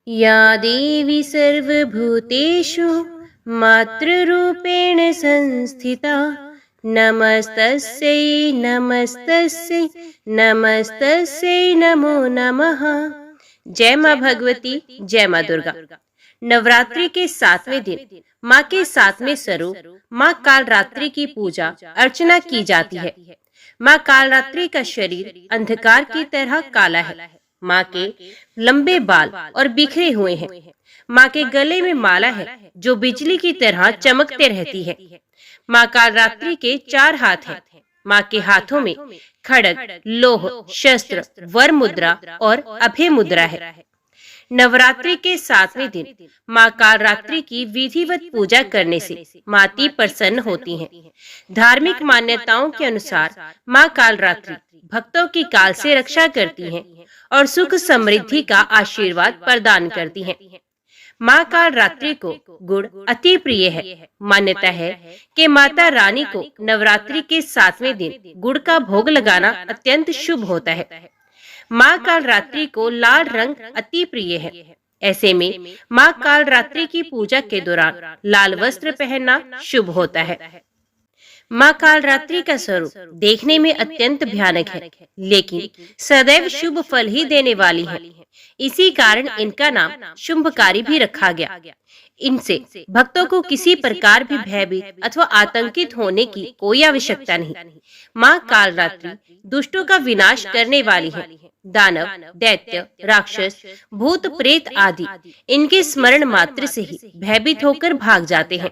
या देवी सर्वभूतेषु मातृरूपेण संस्थिता नमस्तस्यै नमस्तस्यै नमस्तस्यै नमो नमः। जय माँ भगवती, जय माँ दुर्गा। नवरात्रि के 7वें दिन माँ के 7वें स्वरूप माँ कालरात्रि की पूजा अर्चना की जाती है। माँ कालरात्रि का शरीर अंधकार की तरह काला है। माँ के लंबे बाल और बिखरे हुए हैं। माँ के गले में माला है जो बिजली की तरह चमकते रहती है। माँ कालरात्रि के 4 हाथ हैं। माँ के हाथों में खड्ग, लोह, शस्त्र, वर मुद्रा और अभय मुद्रा है। नवरात्रि के 7वें दिन माँ कालरात्रि की विधिवत पूजा करने से माता प्रसन्न होती हैं। धार्मिक मान्यताओं के अनुसार माँ कालरात्रि भक्तों की काल से रक्षा करती हैं और सुख समृद्धि का आशीर्वाद प्रदान करती हैं। माँ कालरात्रि को गुड़ अति प्रिय है। मान्यता है कि माता रानी को नवरात्रि के 7वें दिन गुड़ का भोग लगाना अत्यंत शुभ होता है। माँ कालरात्रि को लाल रंग अति प्रिय है। ऐसे में माँ कालरात्रि की पूजा के दौरान लाल वस्त्र पहनना शुभ होता है। माँ कालरात्रि का स्वरूप देखने में अत्यंत भयानक है, लेकिन सदैव शुभ फल ही देने वाली है। इसी कारण इनका नाम शुंभकारी भी रखा गया। इनसे भक्तों को किसी प्रकार भी भयभीत अथवा आतंकित होने की कोई आवश्यकता नहीं। माँ कालरात्रि दुष्टों का विनाश करने वाली है। दानव, दैत्य, राक्षस, भूत, प्रेत आदि इनके स्मरण मात्र से ही भयभीत होकर भाग जाते हैं।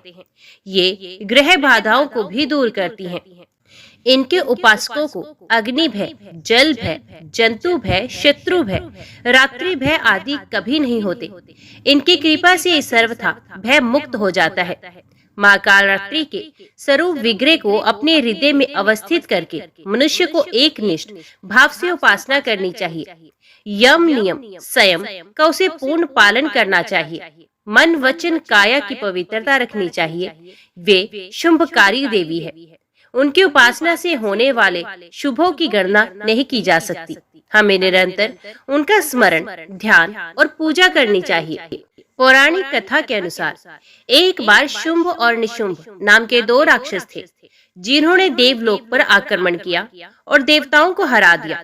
ये ग्रह बाधाओं को भी दूर करती हैं। इनके उपासकों को अग्नि भय, जल भय, जंतु भय, शत्रु भय, रात्रि भय आदि कभी नहीं होते। इनकी कृपा से सर्वथा भय मुक्त हो जाता है। माँ कालरात्रि के स्वरूप विग्रह को अपने हृदय में अवस्थित करके मनुष्य को एक निष्ठ भाव से उपासना करनी चाहिए। यम नियम संयम का उसे पूर्ण पालन करना चाहिए। मन वचन काया की पवित्रता रखनी चाहिए। वे शुंभकारी देवी है। उनकी उपासना से होने वाले शुभों की गणना नहीं की जा सकती। हमें निरंतर उनका स्मरण, ध्यान और पूजा करनी चाहिए। पौराणिक कथा के अनुसार एक बार शुंभ और निशुंभ नाम के 2 राक्षस थे, जिन्होंने देवलोक पर आक्रमण किया और देवताओं को हरा दिया।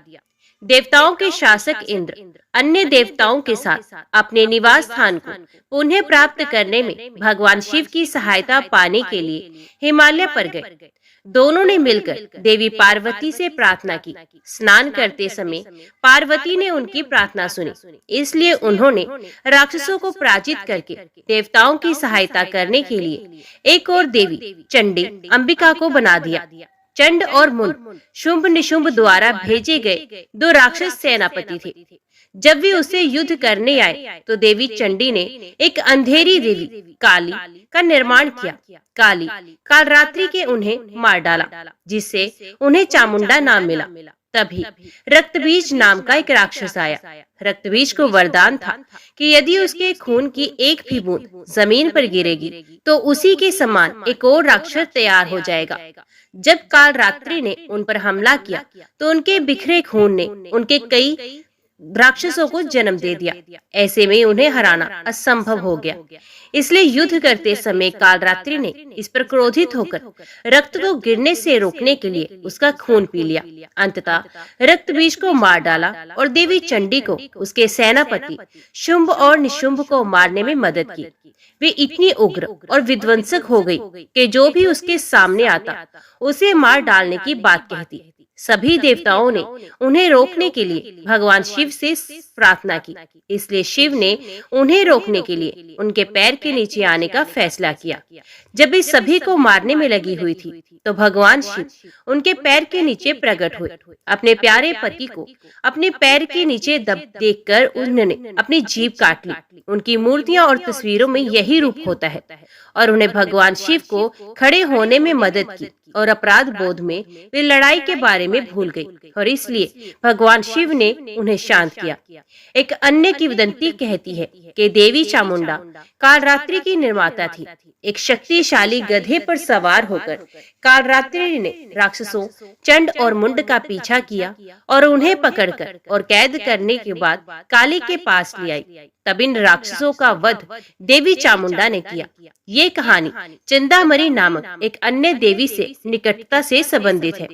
देवताओं के शासक इंद्र अन्य देवताओं के साथ अपने निवास स्थान को पुनः प्राप्त करने में भगवान शिव की सहायता पाने के लिए हिमालय पर गए। दोनों ने मिलकर देवी पार्वती से प्रार्थना की। स्नान करते समय पार्वती ने उनकी प्रार्थना सुनी, इसलिए उन्होंने राक्षसों को पराजित करके देवताओं की सहायता करने के लिए एक और देवी चंडी अंबिका को बना दिया। चंड और मुंड शुंभ निशुंभ द्वारा भेजे गए 2 राक्षस सेनापति थे। जब वे उससे युद्ध करने आए तो देवी चंडी ने एक अंधेरी देवी काली का निर्माण किया। काली कालरात्रि के उन्हें मार डाला, जिससे उन्हें चामुंडा नाम मिला। तभी रक्तबीज नाम का एक राक्षस आया। रक्तबीज को वरदान था कि यदि उसके खून की एक भी बूंद जमीन पर गिरेगी तो उसी के समान एक और राक्षस तैयार हो जाएगा। जब कालरात्रि ने उन पर हमला किया तो उनके बिखरे खून ने उनके कई राक्षसों को जन्म दे दिया। ऐसे में उन्हें हराना असंभव हो गया। इसलिए युद्ध करते समय कालरात्रि ने इस पर क्रोधित होकर रक्त को गिरने से रोकने के लिए उसका खून पी लिया। अंततः रक्तबीज को मार डाला और देवी चंडी को उसके सेनापति शुंभ और निशुंभ को मारने में मदद की। वे इतनी उग्र और विध्वंसक हो गई कि जो भी उसके सामने आता उसे मार डालने की बात कहती। सभी देवताओं ने उन्हें रोकने के लिए भगवान शिव से प्रार्थना की। इसलिए शिव ने उन्हें रोकने के लिए उनके पैर के नीचे आने का फैसला किया। जब वे सभी को मारने में लगी हुई थी तो भगवान शिव उनके पैर के नीचे प्रकट हुए। अपने प्यारे पति को अपने पैर के नीचे देखकर उन्होंने अपनी जीभ काट ली। उनकी मूर्तियां और तस्वीरों में यही रूप होता है और उन्हें भगवान शिव को खड़े होने में मदद की और अपराध बोध में वे लड़ाई के बारे में में भूल गई और इसलिए भगवान शिव ने उन्हें शांत किया। एक अन्य किंवदंती कहती है कि देवी चामुंडा कालरात्रि की निर्माता थी। एक शक्तिशाली गधे पर सवार होकर कालरात्रि ने राक्षसों चंड और मुंड का पीछा किया और उन्हें पकड़कर और कैद करने के बाद काली के पास ले आई। तब इन राक्षसों का वध देवी चामुंडा ने किया। ये कहानी चंदामरी नामक एक अन्य देवी से निकटता से संबंधित है।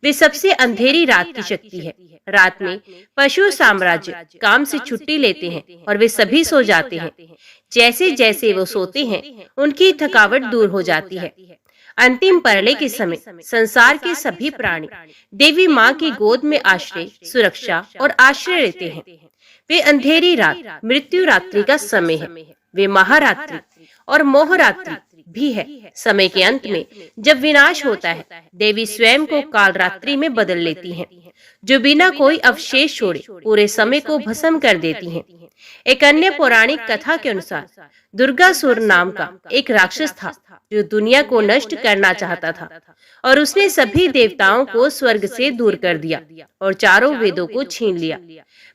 वे सबसे अंधेरी रात की शक्ति है। रात में पशु साम्राज्य काम से छुट्टी लेते हैं और वे सभी सो जाते हैं। जैसे जैसे वो सोते हैं उनकी थकावट दूर हो जाती है। अंतिम प्रलय के समय संसार के सभी प्राणी देवी माँ की गोद में आश्रय, सुरक्षा और आश्रय लेते हैं। वे अंधेरी रात मृत्यु रात्रि का समय है। वे महारात्रि और मोहरात्रि भी है। समय के अंत में जब विनाश होता है, देवी स्वयं को कालरात्रि में बदल लेती हैं, जो बिना कोई अवशेष छोड़े पूरे समय को भस्म कर देती हैं। एक अन्य पौराणिक कथा के अनुसार दुर्गासुर नाम का एक राक्षस था जो दुनिया को नष्ट करना चाहता था और उसने सभी देवताओं को स्वर्ग से दूर कर दिया और चारों वेदों को छीन लिया।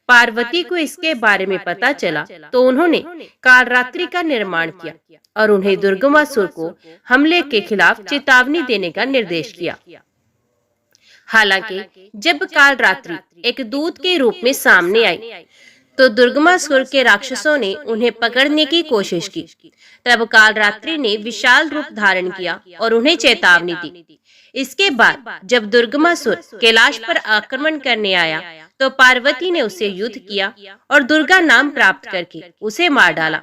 पार्वती को इसके बारे में पता चला तो उन्होंने कालरात्रि का निर्माण किया और उन्हें दुर्गमासुर को हमले के खिलाफ चेतावनी देने का निर्देश किया। हालांकि जब कालरात्रि एक दूत के रूप में सामने आई तो दुर्गमासुर के राक्षसों ने उन्हें पकड़ने की कोशिश की। तब कालरात्रि ने विशाल रूप धारण किया और उन्हें चेतावनी दी। इसके बाद जब दुर्गमासुर कैलाश पर आक्रमण करने आया तो पार्वती ने उससे युद्ध किया और दुर्गा नाम प्राप्त करके उसे मार डाला।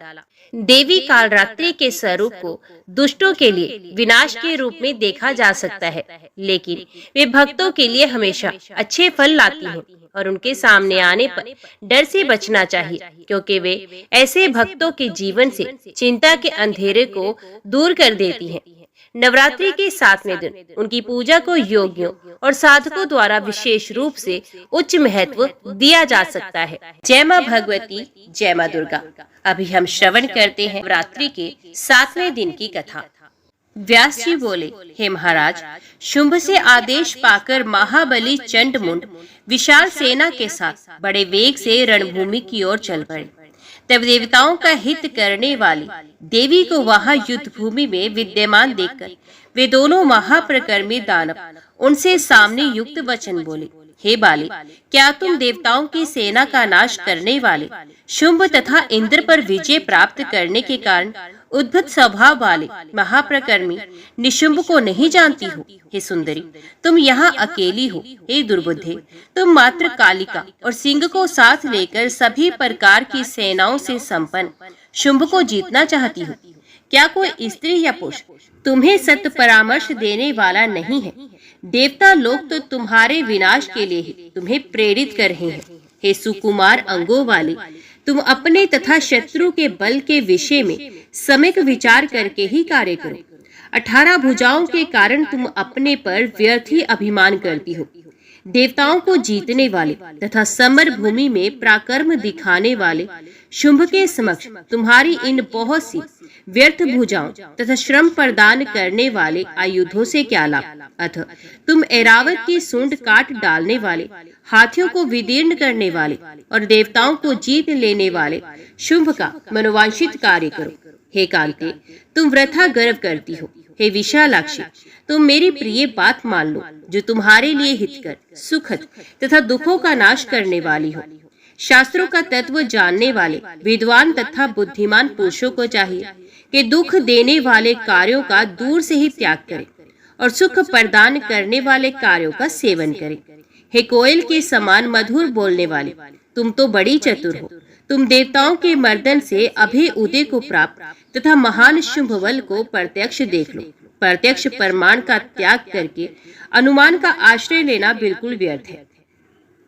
देवी कालरात्रि के स्वरूप को दुष्टों के लिए विनाश के रूप में देखा जा सकता है, लेकिन वे भक्तों के लिए हमेशा अच्छे फल लाती हैं और उनके सामने आने पर डर से बचना चाहिए, क्योंकि वे ऐसे भक्तों के जीवन से चिंता के अंधेरे को दूर कर देती हैं। नवरात्रि के 7वें दिन उनकी पूजा को योगियों और साधकों द्वारा विशेष रूप से उच्च महत्व दिया जा सकता है। जय माँ भगवती, जय माँ दुर्गा। अभी हम श्रवण करते हैं नवरात्रि के 7वें दिन की कथा। व्यास जी बोले, हे महाराज, शुंभ से आदेश पाकर महाबली चंडमुंड विशाल सेना के साथ बड़े वेग से रणभूमि की ओर चल पड़े। तब देवताओं का हित करने वाली देवी को वहां युद्ध भूमि में विद्यमान देखकर वे दोनों महाप्रकर्मी दानव उनसे सामने युक्त वचन बोले, हे बाले, क्या तुम देवताओं की सेना का नाश करने वाले शुंभ तथा इंद्र पर विजय प्राप्त करने के कारण उद्भट स्वभाव वाले महाप्रकर्मी निशुंभ को नहीं जानती हो? हे सुंदरी, तुम यहाँ अकेली हो। हे दुर्बुद्धे, तुम मात्र कालिका और सिंह को साथ लेकर सभी प्रकार की सेनाओं से संपन्न शुंभ को जीतना चाहती हो। क्या कोई स्त्री या पुरुष तुम्हें सत्य परामर्श देने वाला नहीं है? देवता लोग तो तुम्हारे विनाश के लिए ही तुम्हें प्रेरित कर रहे हैं। हे सुकुमार अंगों वाले, तुम अपने तथा शत्रु के बल के विषय में सम्यक विचार करके ही कार्य करो। 18 भुजाओं के कारण तुम अपने पर व्यर्थ ही अभिमान करती हो। देवताओं को जीतने वाले तथा समर भूमि में पराक्रम दिखाने वाले शुंभ के समक्ष तुम्हारी इन बहुत सी व्यर्थ भुजाओं तथा श्रम प्रदान करने वाले आयुधों से क्या लाभ? अतः तुम ऐरावत की सूंड काट डालने वाले, हाथियों को विदीर्ण करने वाले और देवताओं को जीत लेने वाले शुंभ का मनोवांछित कार्य करो। हे कांते, तुम वृथा गर्व करती हो। हे विशालाक्षी, तुम मेरी प्रिय बात मान लो, जो तुम्हारे लिए हितकर, सुखद तथा दुखों का नाश करने वाली हो। शास्त्रों का तत्व जानने वाले विद्वान तथा बुद्धिमान पुरुषों को चाहिए कि दुख देने वाले कार्यों का दूर से ही त्याग करें और सुख प्रदान करने वाले कार्यों का सेवन करें। हे कोयल के समान मधुर बोलने वाले, तुम तो बड़ी चतुर हो। तुम देवताओं के मर्दन से अभय उदय को प्राप्त तथा महान शुंभ बल को प्रत्यक्ष देख लो। प्रत्यक्ष प्रमाण का त्याग करके अनुमान का आश्रय लेना बिल्कुल व्यर्थ है।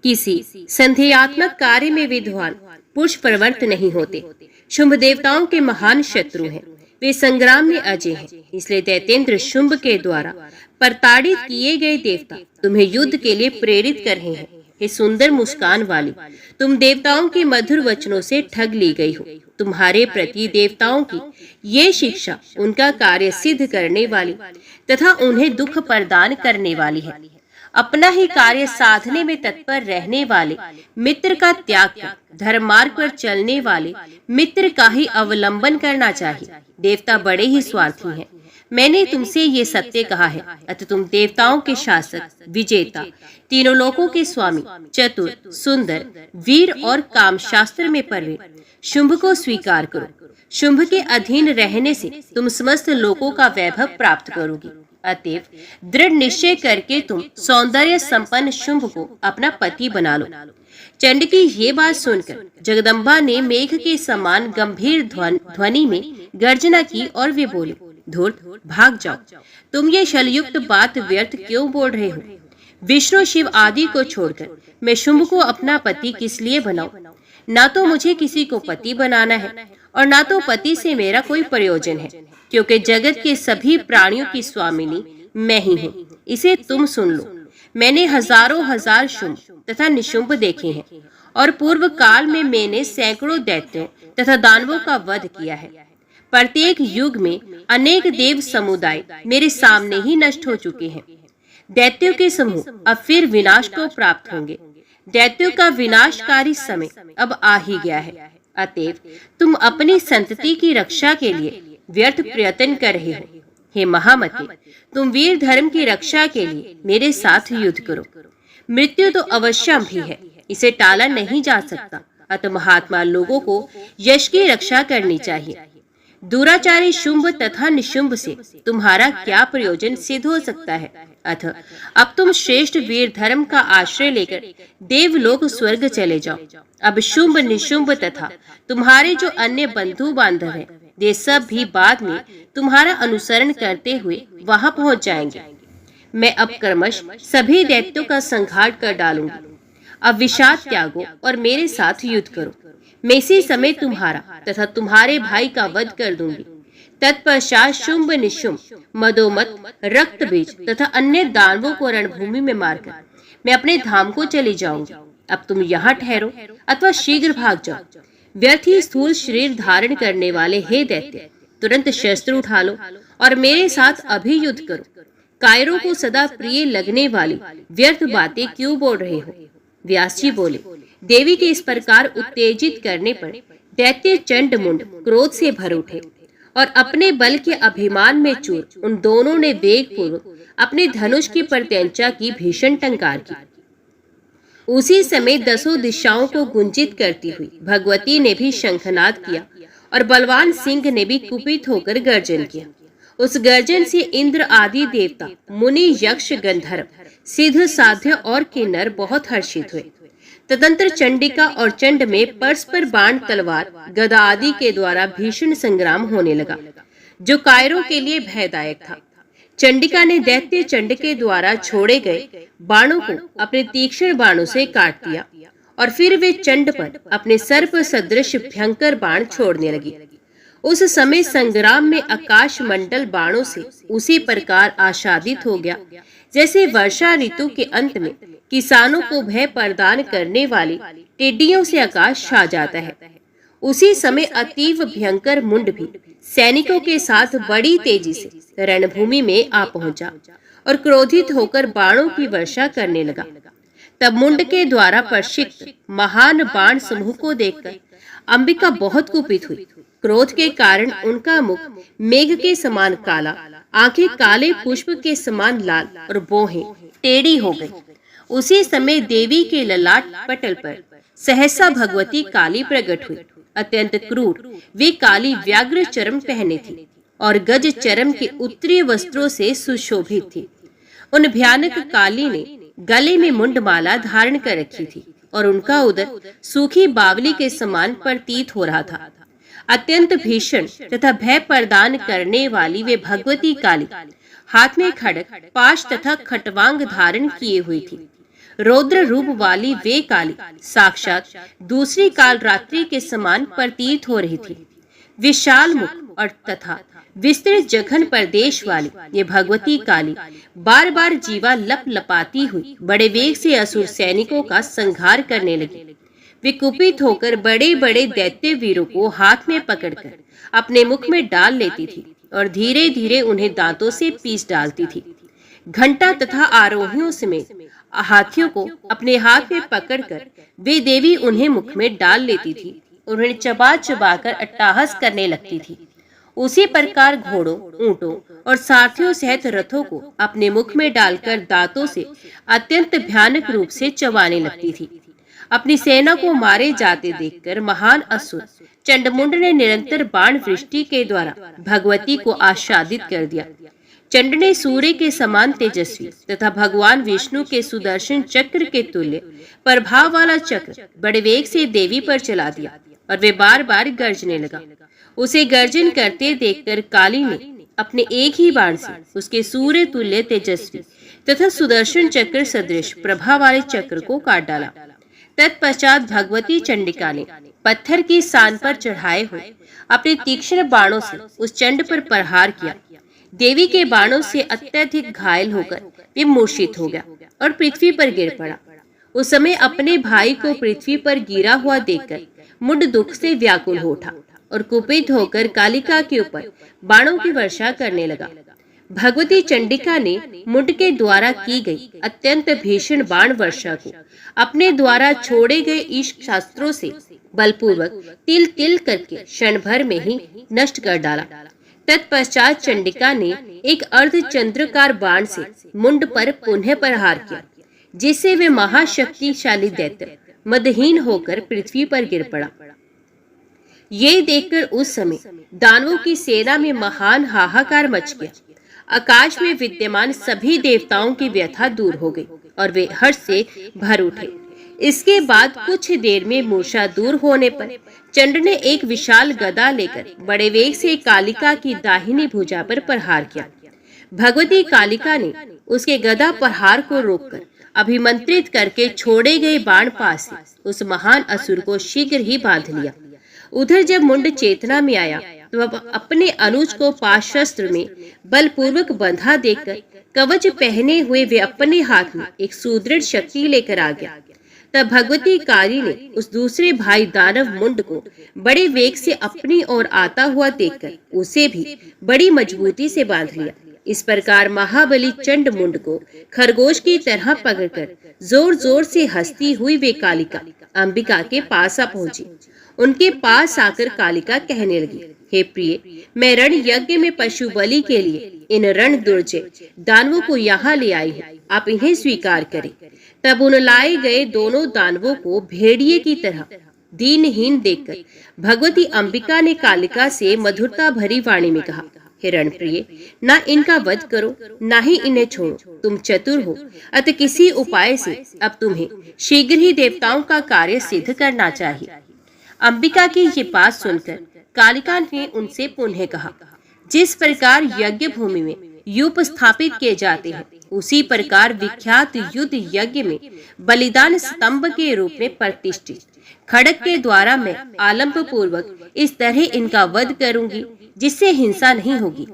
किसी संदेहात्मक कार्य में विद्वान पुरुष प्रवृत्त नहीं होते। शुंभ देवताओं के महान शत्रु हैं। वे संग्राम में अजय हैं। इसलिए दैत्येंद्र शुंभ के द्वारा प्रताड़ित किए गए देवता तुम्हें युद्ध के लिए प्रेरित कर रहे हैं। हे सुंदर मुस्कान वाली, तुम देवताओं के मधुर वचनों से ठग ली गई हो। तुम्हारे प्रति देवताओं की ये शिक्षा उनका कार्य सिद्ध करने वाली तथा उन्हें दुख प्रदान करने वाली है। अपना ही कार्य साधने में तत्पर रहने वाले मित्र का त्याग कर धर्म मार्ग पर चलने वाले मित्र का ही अवलंबन करना चाहिए। देवता बड़े ही स्वार्थी हैं। मैंने तुमसे ये सत्य कहा है, अतः तुम देवताओं के शासक, विजेता, तीनों लोकों के स्वामी, चतुर, सुंदर, वीर और काम शास्त्र में परवीन शुंभ को स्वीकार करो। शुंभ के अधीन रहने से तुम समस्त लोकों का वैभव प्राप्त करोगी। अतएव दृढ़ निश्चय करके तुम सौंदर्य संपन्न शुंभ को अपना पति बना लो। चंड की ये बात सुनकर जगदम्बा ने मेघ के समान गंभीर ध्वनि में गर्जना की और वे बोले, धूर्त, भाग जाओ। तुम ये शलयुक्त बात व्यर्थ क्यों बोल रहे हो? विष्णु शिव आदि को छोड़कर मैं शुंभ को अपना पति किस लिए बनाऊं? ना तो मुझे किसी को पति बनाना है और ना तो पति से मेरा कोई प्रयोजन है, क्योंकि जगत के सभी प्राणियों की स्वामिनी मैं ही हूँ। इसे तुम सुन लो। मैंने हजारों हजार शुंभ तथा निशुंभ देखे हैं और पूर्व काल में मैंने सैकड़ों दैत्यों तथा दानवों का वध किया है। प्रत्येक युग में अनेक देव समुदाय मेरे सामने ही नष्ट हो चुके हैं। दैत्यों के समूह अब फिर विनाश को प्राप्त होंगे। दैत्यों का विनाशकारी समय अब आ ही गया है। अतएव तुम अपनी संतति की रक्षा के लिए व्यर्थ प्रयत्न कर रहे हो। हे महामते, तुम वीर धर्म की रक्षा के लिए मेरे साथ युद्ध करो। मृत्यु तो अवश्य भी है, इसे टाला नहीं जा सकता। अतः महात्मा लोगों को यश की रक्षा करनी चाहिए। दुराचारी शुंभ तथा निशुंभ से तुम्हारा क्या प्रयोजन सिद्ध हो सकता है? अतः अब तुम श्रेष्ठ वीर धर्म का आश्रय लेकर देवलोक स्वर्ग चले जाओ। अब शुंभ निशुंभ तथा तुम्हारे जो अन्य बंधु बांधव हैं, वे सब भी बाद में तुम्हारा अनुसरण करते हुए वहां पहुंच जाएंगे। मैं अब क्रमश सभी दैत्यों का संहार कर डालूंगी। अब विषाद त्यागो और मेरे साथ युद्ध करो। मैं इसी समय तुम्हारा तथा तुम्हारे भाई का वध कर दूंगी। तत्पश्चात शुंभ निशुंभ, मदोमत, रक्त बीज तथा अन्य दानवों को रणभूमि में मारकर मैं अपने धाम को चली जाऊंगी। अब तुम यहाँ ठहरो अथवा शीघ्र भाग जाओ। व्यर्थ ही स्थूल शरीर धारण करने वाले हे दैत्य, तुरंत शस्त्र उठा लो और मेरे साथ अभी युद्ध करो। कायरों को सदा प्रिय लगने वाली व्यर्थ बातें क्यों बोल रहे हो? व्यास जी बोले, देवी के इस प्रकार उत्तेजित करने पर दैत्य चंडमुंड क्रोध से भर उठे और अपने बल के अभिमान में चूर उन दोनों ने वेग पूर्वक अपने धनुष की प्रत्यंचा की भीषण टंकार की। उसी समय दसों दिशाओं को गुंजित करती हुई भगवती ने भी शंखनाद किया और बलवान सिंह ने भी कुपित होकर गर्जन किया। उस गर्जन से इंद्र आदि देवता, मुनि, यक्ष, गंधर्व, सिद्ध, साध्य और किन्नर बहुत हर्षित हुए। तदंतर चंडिका और चंड में परस्पर बाण, तलवार, गदा आदि के द्वारा भीषण संग्राम होने लगा, जो कायरों के लिए भयदायक था। चंडिका ने दैत्य चंड के द्वारा छोड़े गए बाणों को अपने तीक्ष्ण बाणों से काट दिया और फिर वे चंड पर अपने सर्प सदृश भयंकर बाण छोड़ने लगी। उस समय संग्राम में आकाश मंडल बाणों से उसी प्रकार आच्छादित हो गया जैसे वर्षा ऋतु के अंत में किसानों को भय प्रदान करने वाली टिड्डियों से आकाश छा जाता है। उसी समय अतीव भयंकर मुंड भी सैनिकों के साथ बड़ी तेजी से रणभूमि में आ पहुंचा और क्रोधित होकर बाणों की वर्षा करने लगा। तब मुंड के द्वारा प्रक्षिप्त महान बाण समूह को देखकर अंबिका बहुत कुपित हुई। क्रोध के कारण उनका मुख मेघ के समान काला, आंखें काले पुष्प के समान लाल और भौहें टेढ़ी हो गई। उसी समय देवी के ललाट पटल पर सहसा भगवती काली प्रकट हुई। अत्यंत क्रूर वे काली व्याघ्र चर्म पहने थी और गज चर्म के उत्तरीय वस्त्रों से सुशोभित थी। उन भयानक काली ने गले में मुंडमाला धारण कर रखी थी और उनका उदर सूखी बावली के समान प्रतीत हो रहा था। अत्यंत भीषण तथा भय प्रदान करने वाली वे भगवती काली हाथ में खड्ग, पाश तथा खटवांग धारण किए हुई थी। रौद्र रूप वाली वे काली साक्षात दूसरी काल रात्रि के समान प्रतीत हो रही थी। विशाल मुख और तथा विस्तृत जघन प्रदेश वाली ये भगवती काली बार बार जीवा लप लपाती हुई बड़े वेग से असुर सैनिकों का संहार करने लगी। वे कुपित होकर बड़े बड़े दैत्य वीरों को हाथ में पकड़कर अपने मुख में डाल लेती थी और धीरे धीरे उन्हें दांतों से पीस डालती थी। घंटा तथा आरोहियों समेत हाथियों को अपने हाथ में पकड़कर वे देवी उन्हें मुख में डाल लेती थी, उन्हें चबा चबा कर अट्टहास करने लगती थी। उसी प्रकार घोड़ों, ऊंटों और सारथियों सहित रथों को अपने मुख में डालकर दांतों से अत्यंत भयानक रूप से चबाने लगती थी। अपनी सेना को मारे जाते देखकर महान असुर चंडमुंड ने निरंतर बाण वृष्टि के द्वारा भगवती को आच्छादित कर दिया। चंड ने सूर्य के समान तेजस्वी तथा भगवान विष्णु के सुदर्शन चक्र के तुल्य प्रभाव वाला चक्र बड़े वेग से देवी पर चला दिया और वे बार बार गरजने लगा। उसे गर्जन करते देखकर काली ने अपने एक ही बाण से उसके सूर्य तुल्य तेजस्वी तथा सुदर्शन चक्र सदृश प्रभा वाले चक्र को काट डाला। तत्पश्चात भगवती चंडिका ने पत्थर की सान पर चढ़ाए हुए अपने तीक्ष्ण बाणों से उस चंड पर प्रहार किया। देवी के बाणों से अत्यधिक घायल होकर वे मूर्छित हो गया और पृथ्वी पर गिर पड़ा। उस समय अपने भाई को पृथ्वी पर गिरा हुआ देखकर मुंड दुख से व्याकुल हो उठा और कुपित होकर कालिका के ऊपर बाणों की वर्षा करने लगा। भगवती चंडिका ने मुंड के द्वारा की गई अत्यंत भीषण बाण वर्षा को अपने द्वारा छोड़े गए ईश शास्त्रों से बलपूर्वक तिल तिल करके क्षण भर में ही नष्ट कर डाला। तत्पश्चात चंडिका ने एक अर्ध चंद्रकार बाण से मुंड पर पुनः प्रहार किया, जिससे वे महाशक्तिशाली दैत्य मदहीन होकर पृथ्वी पर गिर पड़ा। ये देखकर उस समय दानवों की सेना में महान हाहाकार मच गया। आकाश में विद्यमान सभी देवताओं की व्यथा दूर हो गई और वे हर्ष से भर उठे। इसके बाद कुछ देर में मूर्छा दूर होने पर चंड ने एक विशाल गदा लेकर बड़े वेग से कालिका की दाहिनी भुजा पर प्रहार किया। भगवती कालिका ने उसके गदा प्रहार को रोककर अभिमंत्रित करके छोड़े गए बाण पास से उस महान असुर को शीघ्र ही बांध लिया। उधर जब मुंड चेतना में आया तो अब अपने अनुज को पाशस्त्र में बलपूर्वक बंधा देखकर कवच पहने हुए वे अपने हाथ में एक सुदृढ़ शक्ति लेकर आ गया। तब भगवती काली ने उस दूसरे भाई दानव मुंड को बड़े वेग से अपनी ओर आता हुआ देखकर उसे भी बड़ी मजबूती से बांध लिया। इस प्रकार महाबली चंड मुंड को खरगोश की तरह पकड़कर जोर जोर से हंसती हुई वे कालिका अंबिका के पास आ पहुंची। उनके पास आकर कालिका कहने लगी, हे प्रिय, मैं रण यज्ञ में पशु बलि के लिए इन रण दुर्जय दानवों को यहाँ ले आई हूँ, आप इन्हें स्वीकार करें। तब उन लाए गए दोनों दानवों को भेड़िए की तरह दीनहीन देखकर भगवती अंबिका ने कालिका से मधुरता भरी वाणी में कहा, हे रण प्रिय, ना इनका वध करो ना ही इन्हें छोड़ो। तुम चतुर हो, अतः किसी उपाय से अब तुम्हें शीघ्र ही देवताओं का कार्य सिद्ध करना चाहिए। अंबिका की ये बात सुनकर कालिका ने उनसे पुनः कहा, जिस प्रकार यज्ञ भूमि में यूप स्थापित किए जाते हैं उसी प्रकार विख्यात युद्ध यज्ञ में बलिदान स्तंभ के रूप में प्रतिष्ठित खड़ग के द्वारा मैं आलंब पूर्वक इस तरह इनका वध करूंगी जिससे हिंसा नहीं होगी।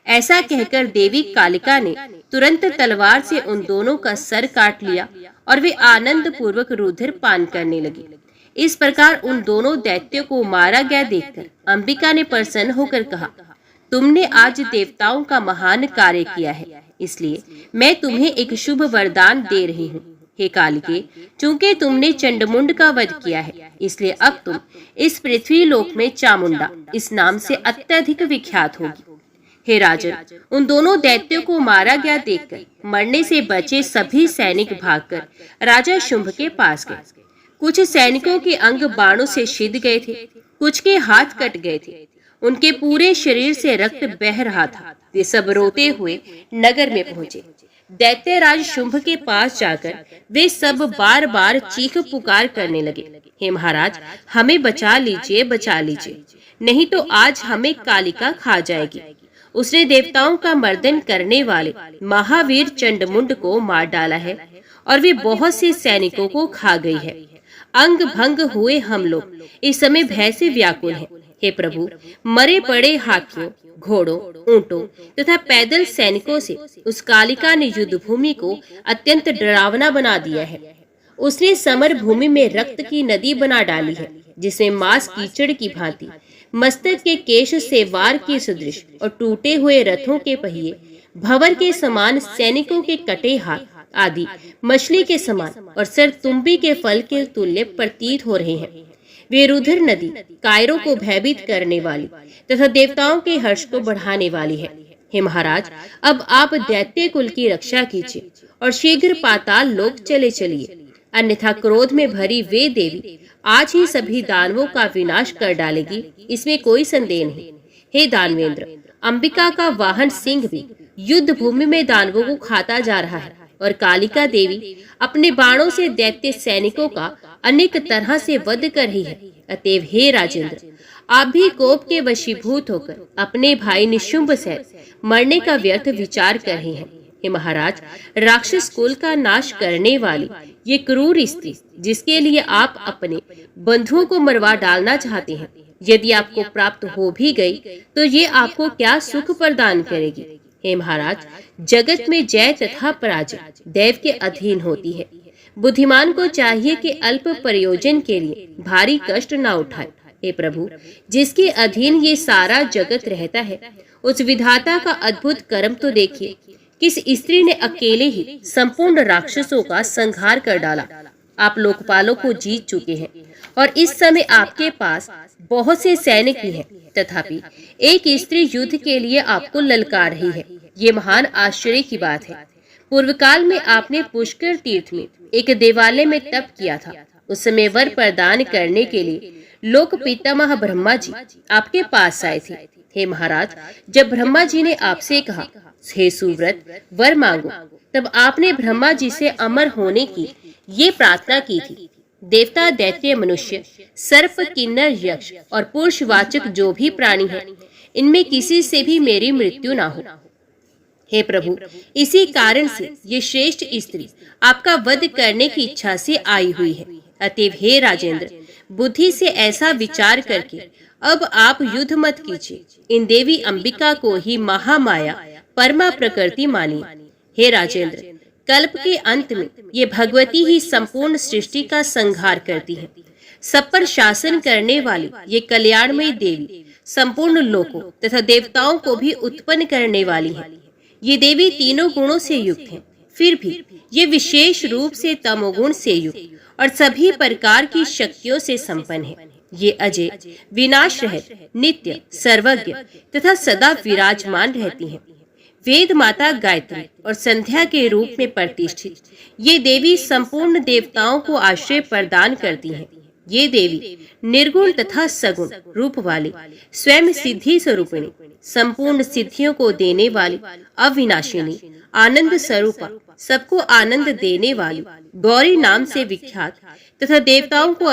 ऐसा कहकर देवी कालिका ने तुरंत तलवार से उन दोनों का सर काट लिया और वे आनंद पूर्वक रुधिर पान करने लगी। इस प्रकार उन दोनों दैत्यों को मारा गया देखकर अंबिका ने प्रसन्न होकर कहा, तुमने आज देवताओं का महान कार्य किया है, इसलिए मैं तुम्हें एक शुभ वरदान दे रही हूँ। हे कालिके, चूंकि तुमने चंडमुंड का वध किया है, इसलिए अब तुम इस पृथ्वी लोक में चामुंडा इस नाम से अत्यधिक विख्यात होगी। हे राजन, उन दोनों दैत्यों को मारा गया देखकर मरने से बचे सभी सैनिक भागकर राजा शुंभ के पास गए। कुछ सैनिकों के अंग बाणों से छिद गए थे, कुछ के हाथ कट गए थे, उनके पूरे शरीर से रक्त बह रहा था। वे सब रोते हुए नगर में पहुंचे। दैत्यराज शुंभ के पास जाकर वे सब बार बार चीख पुकार करने लगे, हे महाराज, हमें बचा लीजिए, बचा लीजिए, नहीं तो आज हमें कालिका खा जाएगी। उसने देवताओं का मर्दन करने वाले महावीर चंडमुंड को मार डाला है और वे बहुत से सैनिकों को खा गई है। अंग भंग हुए हम लोग इस समय भय से व्याकुल हैं। हे प्रभु, मरे पड़े हाथियों, घोड़ों, ऊंटों तथा पैदल सैनिकों से उस कालिका ने युद्ध भूमि को अत्यंत डरावना बना दिया है। उसने समर भूमि में रक्त की नदी बना डाली है, जिसमें मांस कीचड़ की भांति, मस्तक के केश से वार के सदृश और टूटे हुए रथों के पहिए, भंवर के समान सैनिकों के कटे हाथ आदि मछली के समान और सरतुम्बी के फल के तुल्य प्रतीत हो रहे हैं। वे रुधिर नदी कायरों को भयभीत करने वाली तथा देवताओं के हर्ष को बढ़ाने वाली है। हे महाराज, अब आप दैत्य कुल की रक्षा कीजिए और शीघ्र पाताल लोक चले चलिए, अन्यथा क्रोध में भरी वे देवी आज ही सभी दानवों का विनाश कर डालेगी, इसमें कोई संदेह नहीं। हे दानवेंद्र, अंबिका का वाहन सिंह भी युद्ध भूमि में दानवों को खाता जा रहा है और कालिका देवी अपने बाणों से दैत्य सैनिकों का अनेक तरह से वध कर रही है। अतएव हे राजेंद्र, आप भी कोप के वशीभूत होकर अपने भाई निशुंभ से मरने का व्यर्थ विचार कर रहे हैं। हे महाराज, राक्षस कुल का नाश करने वाली ये क्रूर स्त्री जिसके लिए आप अपने बंधुओं को मरवा डालना चाहते हैं, यदि आपको प्राप्त हो भी गई तो ये आपको क्या सुख प्रदान करेगी। हे महाराज, जगत में जय तथा पराजय दैव के अधीन होती है। बुद्धिमान को चाहिए कि अल्प प्रयोजन के लिए भारी कष्ट न उठाए। हे प्रभु, जिसके अधीन ये सारा जगत रहता है, उस विधाता का अद्भुत कर्म तो देखिए। किस स्त्री ने अकेले ही संपूर्ण राक्षसों का संहार कर डाला। आप लोकपालों को जीत चुके हैं और इस समय आपके पास बहुत से सैनिक भी हैं, तथापि एक स्त्री युद्ध के लिए आपको ललकार रही है। ये महान आश्चर्य की बात है। पूर्व काल में आपने पुष्कर तीर्थ में एक देवालय में तप किया था। उस समय वर प्रदान करने के लिए लोक पितामह ब्रह्मा जी आपके पास आए थे। हे महाराज, जब ब्रह्मा जी ने आपसे कहा, हे सुव्रत, वर मांगो, तब आपने ब्रह्मा जी से अमर होने की ये प्रार्थना की थी। देवता, दैत्य, मनुष्य, सर्प, किन्नर, यक्ष और पुरुषवाचक जो भी प्राणी हैं, इनमें किसी से भी मेरी मृत्यु ना हो। हे प्रभु, इसी कारण से ये श्रेष्ठ स्त्री आपका वध करने की इच्छा से आई हुई है। अतएव हे राजेंद्र, बुद्धि से ऐसा विचार करके अब आप युद्ध मत कीजिए। इन देवी अंबिका को ही महामाया परमा प्रकृति मानिए। हे राजेंद्र, कल्प के अंत में ये भगवती ही संपूर्ण सृष्टि का संहार करती है। सब पर शासन करने वाली ये कल्याणमयी देवी संपूर्ण लोकों तथा देवताओं को भी उत्पन्न करने वाली है। ये देवी तीनों गुणों से युक्त है, फिर भी ये विशेष रूप से तमोगुण से युक्त और सभी प्रकार की शक्तियों से संपन्न है। ये अजय, विनाश रहित, नित्य, सर्वज्ञ तथा सदा विराजमान रहती हैं। वेद माता गायत्री और संध्या के रूप में प्रतिष्ठित ये देवी संपूर्ण देवताओं को आश्रय प्रदान करती हैं। ये देवी निर्गुण तथा सगुण रूप वाली, स्वयं सिद्धि स्वरूपिणी, संपूर्ण सिद्धियों को देने वाली, अविनाशिनी, आनंद स्वरूपा, सबको आनंद देने वाली, गौरी नाम से विख्यात तथा देवताओं को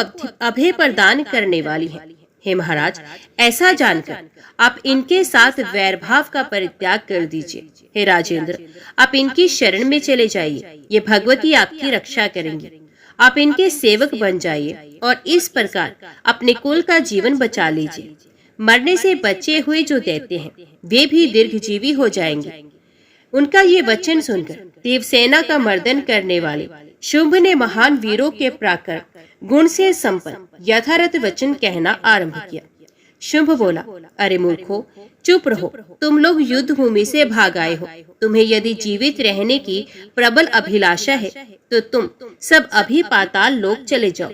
अभय प्रदान करने वाली है। हे महाराज, ऐसा जानकर आप इनके साथ वैरभाव का परित्याग कर दीजिए। हे राजेंद्र, आप इनकी शरण में चले जाइए। ये भगवती आपकी रक्षा करेंगी। आप इनके सेवक बन जाइए और इस प्रकार अपने कुल का जीवन बचा लीजिए। मरने से बचे हुए जो दैत्य हैं, वे भी दीर्घजीवी हो जाएंगे। उनका ये वचन सुनकर देवसेना का मर्दन करने वाले शुंभ ने महान वीरों के प्राकर गुण से संपन्न यथारथ वचन कहना आरंभ किया। शुंभ बोला, अरे मूर्खो, चुप रहो। तुम लोग युद्ध भूमि से भाग आए हो। तुम्हें यदि जीवित रहने की प्रबल अभिलाषा है तो तुम सब अभी पाताल लोक चले जाओ।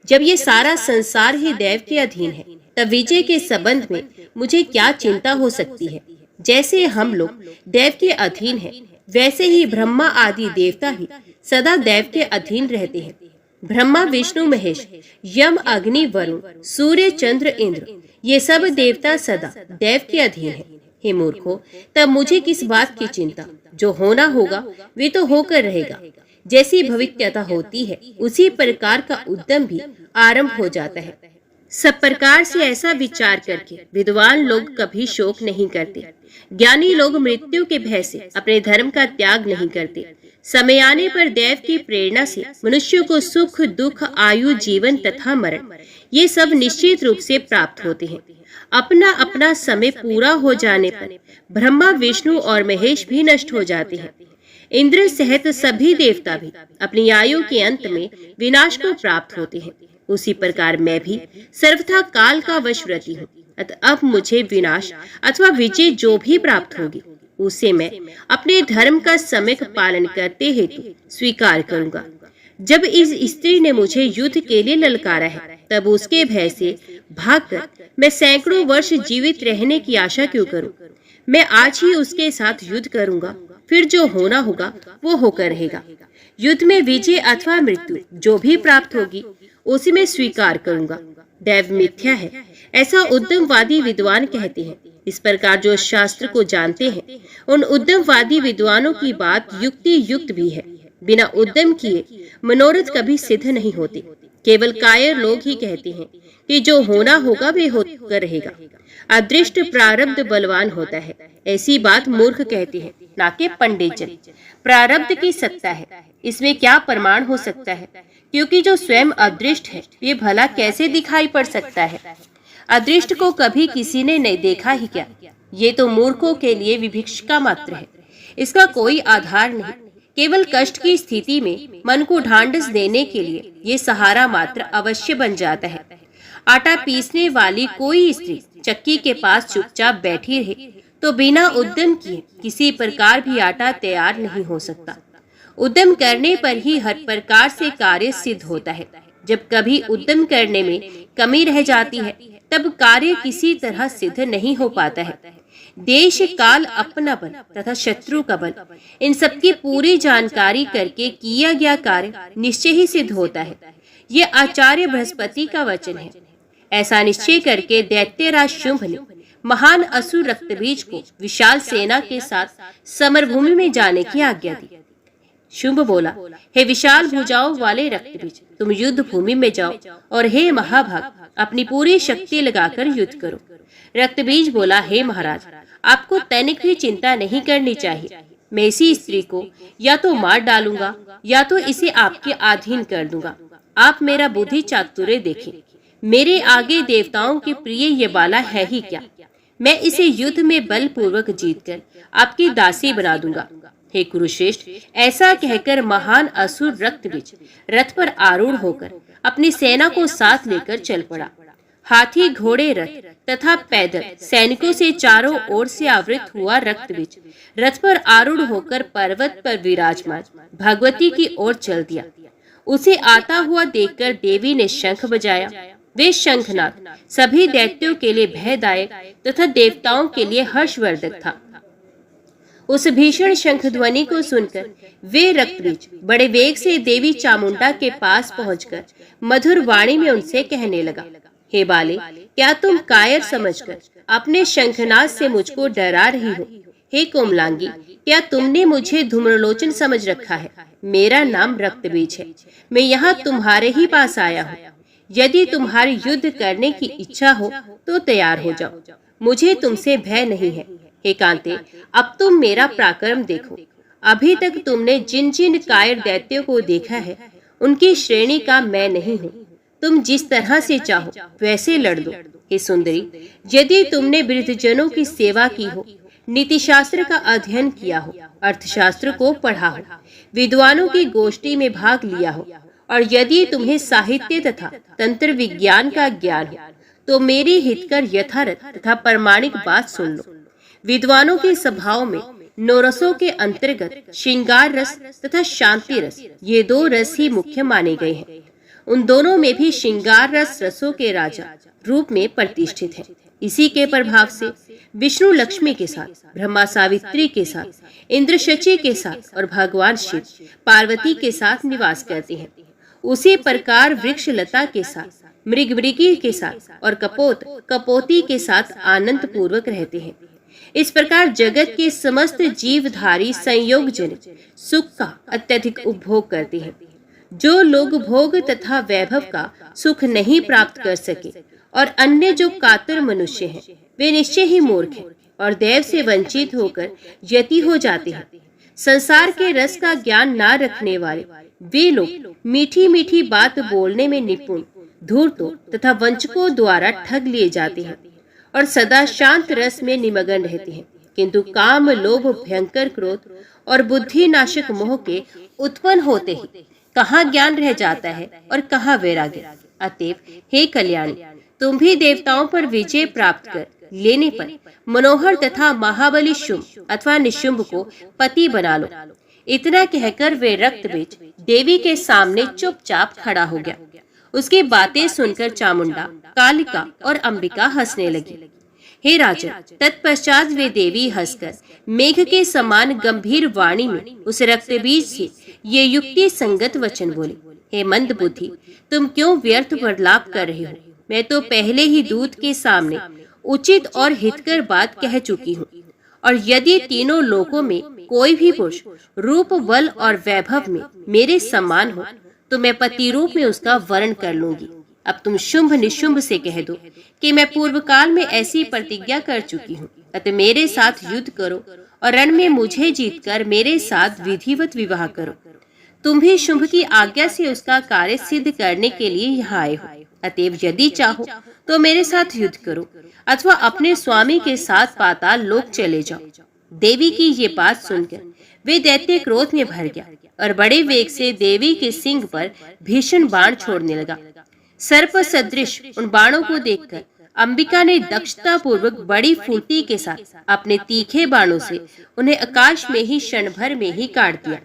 जब ये सारा संसार ही दैव के अधीन है, तब विजय के संबंध में मुझे क्या चिंता हो सकती है। जैसे हम लोग दैव के अधीन हैं, वैसे ही ब्रह्मा आदि देवता ही सदा दैव के अधीन रहते हैं। ब्रह्मा, विष्णु, महेश, यम, अग्नि, वरुण, सूर्य, चंद्र, इंद्र, ये सब देवता सदा दैव के अधीन हैं। हे मूर्खो, तब मुझे किस बात की चिंता। जो होना होगा वे तो होकर रहेगा। जैसी भविष्यता होती है, उसी प्रकार का उद्यम भी आरंभ हो जाता है। सब प्रकार से ऐसा विचार करके विद्वान लोग कभी शोक नहीं करते। ज्ञानी लोग मृत्यु के भय से अपने धर्म का त्याग नहीं करते। समय आने पर दैव की प्रेरणा से मनुष्य को सुख, दुख, आयु, जीवन तथा मरण ये सब निश्चित रूप से प्राप्त होते हैं। अपना अपना समय पूरा हो जाने पर ब्रह्मा, विष्णु और महेश भी नष्ट हो जाते हैं। इंद्र सहित सभी देवता भी अपनी आयु के अंत में विनाश को प्राप्त होते हैं। उसी प्रकार मैं भी सर्वथा काल का वशवर्ती हूँ। अतः अब मुझे विनाश अथवा विजय जो भी प्राप्त होगी, उसे मैं अपने धर्म का सम्यक पालन करते हेतु स्वीकार करूंगा। जब इस स्त्री ने मुझे युद्ध के लिए ललकारा है, तब उसके भय से भागकर मैं सैकड़ों वर्ष जीवित रहने की आशा क्यों करूं? मैं आज ही उसके साथ युद्ध करूंगा, फिर जो होना होगा वो होकर रहेगा। युद्ध में विजय अथवा मृत्यु जो भी प्राप्त होगी उसे मैं स्वीकार करूंगा। दैव मिथ्या है, ऐसा उद्यमवादी विद्वान कहते हैं। इस प्रकार जो शास्त्र को जानते हैं, उन उद्यमवादी विद्वानों की बात युक्ति युक्त भी है। बिना उद्यम किए मनोरथ कभी सिद्ध नहीं होते। केवल कायर लोग ही कहते हैं कि जो होना होगा वे होकर रहेगा। अदृष्ट प्रारब्ध बलवान होता है, ऐसी बात मूर्ख कहते हैं, ना कि पंडित जन। प्रारब्ध की सत्ता है, इसमें क्या प्रमाण हो सकता है? क्योंकि जो स्वयं अदृष्ट है, ये भला कैसे दिखाई पड़ सकता है? अदृष्ट को कभी किसी ने नहीं देखा ही क्या? ये तो मूर्खों के लिए विभिक्षिका मात्र है, इसका कोई आधार नहीं। केवल कष्ट की स्थिति में मन को ढांढस देने के लिए ये सहारा मात्र अवश्य बन जाता है। आटा पीसने वाली कोई स्त्री चक्की के पास चुपचाप बैठी रहे तो बिना उद्यम किए किसी प्रकार भी आटा तैयार नहीं हो सकता। उद्यम करने पर ही हर प्रकार से कार्य सिद्ध होता है। जब कभी उद्यम करने में कमी रह जाती है, तब कार्य किसी तरह सिद्ध नहीं हो पाता है। देश काल अपना बल तथा शत्रु का बल, इन सबकी पूरी जानकारी करके किया गया कार्य निश्चय ही सिद्ध होता है। ये आचार्य बृहस्पति का वचन है। ऐसा निश्चय करके दैत्यराज शुंभ ने महान असुर रक्तबीज को विशाल सेना के साथ समरभूमि में जाने की आज्ञा दी। शुंभ बोला, हे विशाल भुजाओं वाले रक्तबीज, तुम युद्ध भूमि में जाओ और हे महाभाग अपनी पूरी शक्ति लगाकर युद्ध करो। रक्तबीज बोला, हे महाराज, आपको तनिक भी चिंता नहीं करनी चाहिए। मैं इसी स्त्री को या तो मार डालूंगा या तो इसे आपके अधीन कर दूंगा। आप मेरा बुद्धि चातुर्य देखें। मेरे आगे देवताओं के प्रिय ये बाला है ही क्या? मैं इसे युद्ध में बलपूर्वक जीतकर आपकी दासी बना दूंगा। हे कुरुश्रेष्ठ, ऐसा कहकर महान असुर रक्तबीज रथ पर आरूढ़ होकर अपनी सेना को साथ लेकर चल पड़ा। हाथी, घोड़े, रथ तथा पैदल सैनिकों से चारों ओर से आवृत हुआ रक्तबीज रथ पर आरूढ़ होकर पर्वत पर विराजमान भगवती की ओर चल दिया। उसे आता हुआ देखकर देवी ने शंख बजाया। वे शंखनाद सभी दैत्यों के लिए भयदायक तथा देवताओं के लिए हर्षवर्धक था। उस भीषण शंख ध्वनि को सुनकर वे रक्तबीज बड़े वेग से देवी चामुंडा के पास पहुंचकर मधुर वाणी में उनसे कहने लगा, हे बाले, क्या तुम कायर समझकर अपने शंखनाद से मुझको डरा रही हो? हे कोमलांगी, क्या तुमने मुझे धूम्रलोचन समझ रखा है? मेरा नाम रक्तबीज है। मैं यहाँ तुम्हारे ही पास आया हूँ। यदि तुम्हारी युद्ध करने की इच्छा हो तो तैयार हो जाओ, मुझे तुमसे भय नहीं है। हे कांते, अब तुम मेरा पराक्रम देखो। अभी तक तुमने जिन जिन कायर दैत्यों को देखा है, उनकी श्रेणी का मैं नहीं हूँ। तुम जिस तरह से चाहो वैसे लड़ दो। हे सुंदरी, यदि तुमने वृद्धजनों की सेवा की हो, नीति शास्त्र का अध्ययन किया हो, अर्थशास्त्र को पढ़ा हो, विद्वानों की गोष्ठी में भाग लिया हो, और यदि तुम्हें साहित्य तथा तंत्र विज्ञान का ज्ञान हो, तो मेरी हितकर यथार्थ तथा प्रमाणिक बात सुन लो। विद्वानों के स्वभाव में नौरसों के अंतर्गत श्रृंगार रस तथा शांति रस, ये दो रस ही मुख्य माने गए हैं। उन दोनों में भी श्रृंगार रस रसों के राजा रूप में प्रतिष्ठित है। इसी के प्रभाव से विष्णु लक्ष्मी के साथ, ब्रह्मा सावित्री के साथ, इंद्र शची के साथ और भगवान शिव पार्वती के साथ निवास करते हैं। उसी प्रकार वृक्ष लता के साथ, मृग मृगी के साथ और कपोत कपोती के साथ आनंद पूर्वक रहते हैं। इस प्रकार जगत के समस्त जीवधारी संयोग जनित सुख का अत्यधिक उपभोग करते हैं। जो लोग भोग तथा वैभव का सुख नहीं प्राप्त कर सके और अन्य जो कातर मनुष्य हैं, वे निश्चय ही मूर्ख हैं और देव से वंचित होकर यति हो जाते हैं। संसार के रस का ज्ञान ना रखने वाले वे लोग मीठी मीठी बात बोलने में निपुण धूर्तों तथा वंचकों द्वारा ठग लिए जाते हैं और सदा शांत रस में निमग्न रहते हैं। किंतु काम, लोभ, भयंकर क्रोध और बुद्धि नाशक मोह के उत्पन्न होते ही कहाँ ज्ञान रह जाता है और कहाँ वैराग्य। अतएव हे कल्याणी, तुम भी देवताओं पर विजय प्राप्त कर लेने पर मनोहर तथा महाबली शुंभ अथवा निशुंभ को पति बना लो। इतना कहकर वे रक्त बीज देवी के सामने चुपचाप खड़ा हो गया। उसकी बातें सुनकर चामुंडा, कालिका और अंबिका हंसने लगी। हे राजन, तत्पश्चात वे देवी हंसकर मेघ के समान गंभीर वाणी में उस रक्तबीज से ये युक्ति संगत वचन बोले। हे मंद बुद्धि, तुम क्यों व्यर्थ वार्तालाप कर रहे हो? मैं तो पहले ही दूत के सामने उचित और हितकर बात कह चुकी हूँ, और यदि तीनों लोकों में कोई भी पुरुष रूप, बल और वैभव में मेरे समान हो तो मैं पति रूप में उसका वर्ण कर लूंगी। अब तुम शुंभ निशुंभ से कह दो कि मैं पूर्व काल में ऐसी प्रतिज्ञा कर चुकी हूँ, अतः मेरे साथ युद्ध करो और रण में मुझे जीतकर मेरे साथ विधिवत विवाह करो। तुम भी शुंभ की आज्ञा से उसका कार्य सिद्ध करने के लिए यहाँ आए हो, अतएव यदि चाहो तो मेरे साथ युद्ध करो अथवा अपने स्वामी के साथ पाताल लोक चले जाओ। देवी की ये बात सुनकर वे दैत्य क्रोध में भर गया और बड़े वेग से देवी के सिंह पर भीषण बाण छोड़ने लगा। सर्प सदृश उन बाणों को देखकर अंबिका ने दक्षता पूर्वक बड़ी फुर्ती के साथ अपने तीखे बाणों से उन्हें आकाश में ही क्षण भर में ही काट दिया।